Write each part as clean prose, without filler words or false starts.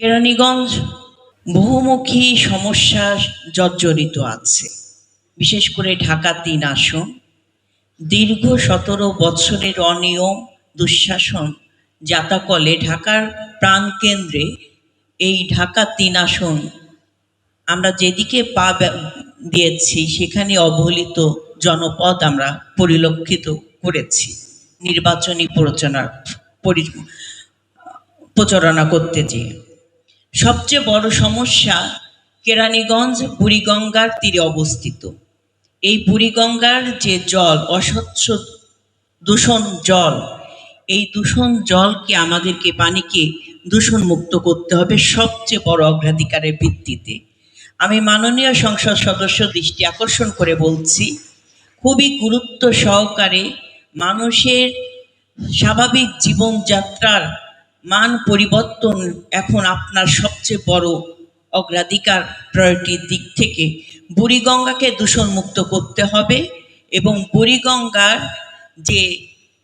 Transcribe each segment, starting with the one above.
কেরানীগঞ্জ বহুমুখী সমস্যা জর্জরিত আছে। বিশেষ করে ঢাকা-৩ আসন দীর্ঘ ১৭ বৎসরের অনিয়ম দুঃশাসন জাতাকলে ঢাকার প্রাণকেন্দ্রে এই ঢাকা-৩ আসন আমরা যেদিকে পা দিয়েছি সেখানে অবহেলিত জনপদ আমরা পরিলক্ষিত করেছি। নির্বাচনী প্রচারণা করতে যেয়ে সবচেয়ে বড় সমস্যা কেরানীগঞ্জ বুড়িগঙ্গার তীরে অবস্থিত। এই বুড়িগঙ্গার যে জল, অস্বচ্ছ দূষণ জল, এই দূষণ জলকে আমাদেরকে পানিকে দূষণমুক্ত করতে হবে সবচেয়ে বড় অগ্রাধিকারের ভিত্তিতে। আমি মাননীয় সংসদ সদস্য দৃষ্টি আকর্ষণ করে বলছি, খুবই গুরুত্ব সহকারে মানুষের স্বাভাবিক জীবনযাত্রার মান পরিবর্তন এখন আপনার সবচেয়ে বড় অগ্রাধিকার প্রায়োরিটির দিক থেকে বুড়িগঙ্গাকে দূষণমুক্ত করতে হবে এবং বুড়িগঙ্গার যে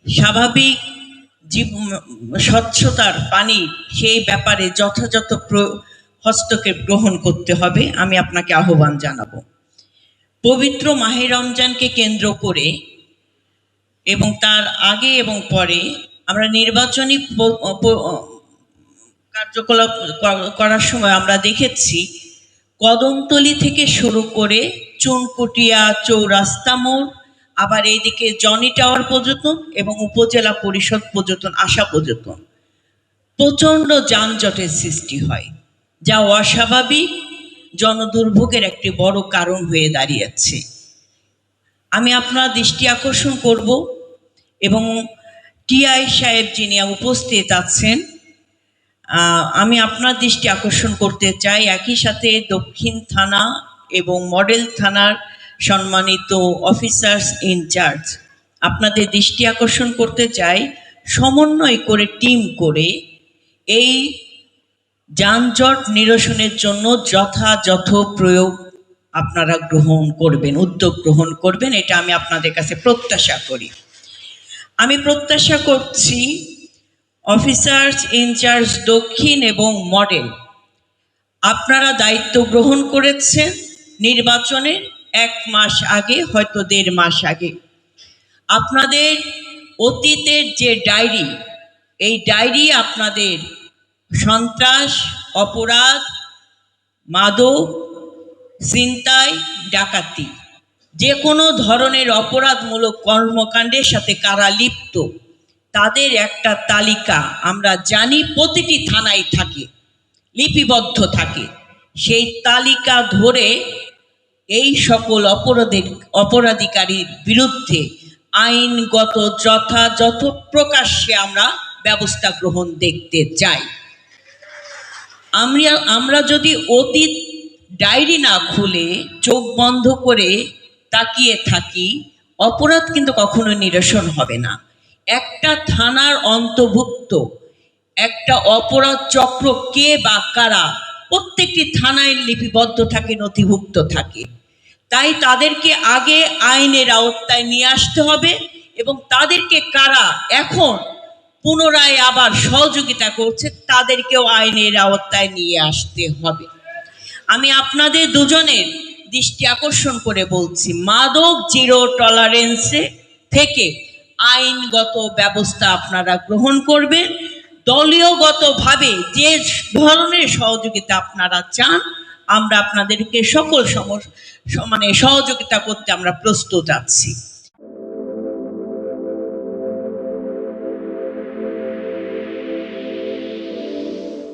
স্বাভাবিক স্বচ্ছতার পানি সেই ব্যাপারে যথাযথ হস্তক্ষেপ গ্রহণ করতে হবে। আমি আপনাকে আহ্বান জানাবো। পবিত্র মাহে রমজানকে কেন্দ্র করে এবং তার আগে এবং পরে আমরা নির্বাচনী কার্যকলাপ করার সময় আমরা দেখেছি কদমতলী থেকে শুরু করে চুনকুটিয়া চৌরাস্তা মোড়, আবার এইদিকে জনি টাওয়ার পর্যন্ত এবং উপজেলা পরিষদ পর্যন্ত আসা পর্যন্ত প্রচণ্ড যানজটের সৃষ্টি হয়, যা অস্বাভাবিক জনদুর্ভোগের একটি বড় কারণ হয়ে দাঁড়িয়েছে। আমি আপনার দৃষ্টি আকর্ষণ করব এবং টিআই সাহেব যিনি উপস্থিত আছেন, আমি আপনার দৃষ্টি আকর্ষণ করতে চাই। একই সাথে দক্ষিণ থানা এবং মডেল থানার সম্মানিত অফিসার্স ইনচার্জ আপনাদের দৃষ্টি আকর্ষণ করতে চাই, সমন্বয় করে টিম করে এই যানজট নিরসনের জন্য যথাযথ প্রয়োগ আপনারা গ্রহণ করবেন, উদ্যোগ গ্রহণ করবেন, এটা আমি আপনাদের কাছে প্রত্যাশা করি। আমি প্রত্যাশা করছি অফিসার্স ইনচার্জ দক্ষিণ এবং মডেল আপনারা দায়িত্ব গ্রহণ করেছেন নির্বাচনের 1 মাস আগে, হয়তো 1.5 মাস আগে। আপনাদের অতীতের যে ডায়েরি, এই ডায়েরি আপনাদের সন্ত্রাস, অপরাধ, মাদক, ছিনতাই, ডাকাতি, যে কোনো ধরনের অপরাধমূলক কর্মকাণ্ডের সাথে কারা লিপ্ত তাদের একটা তালিকা আমরা জানি প্রতিটি থানায় থাকে, লিপিবদ্ধ থাকে। সেই তালিকা ধরে এই সকল অপরাধীকারীর বিরুদ্ধে আইনগত যথাযথ প্রকাশ্যে আমরা ব্যবস্থা গ্রহণ দেখতে চাই। আমরা যদি অতীত ডায়েরি না খুলে চোখ বন্ধ করে তাকিয়ে থাকি, অপরাধ কিন্তু কখনো নিরসন হবে না। একটা থানার অন্তর্ভুক্ত একটা অপরাধ চক্র কে বা কারা প্রত্যেকটি থানায় লিপিবদ্ধ থাকে, নথিভুক্ত থাকে। তাই তাদেরকে আগে আইনের আওতায় নিয়ে আসতে হবে এবং তাদেরকে কারা এখন পুনরায় আবার সহযোগিতা করছে তাদেরকেও আইনের আওতায় নিয়ে আসতে হবে। আমি আপনাদের দুজনের দৃষ্টি আকর্ষণ করে বলছি, মাদক জিরো টলারেন্সে থেকে আইনগত ব্যবস্থা আপনারা গ্রহণ করবেন। দলীয়গতভাবে যে ধরনের সহযোগিতা আপনারা চান আমরা আপনাদেরকে সকল সহযোগিতা করতে আমরা প্রস্তুত আছি।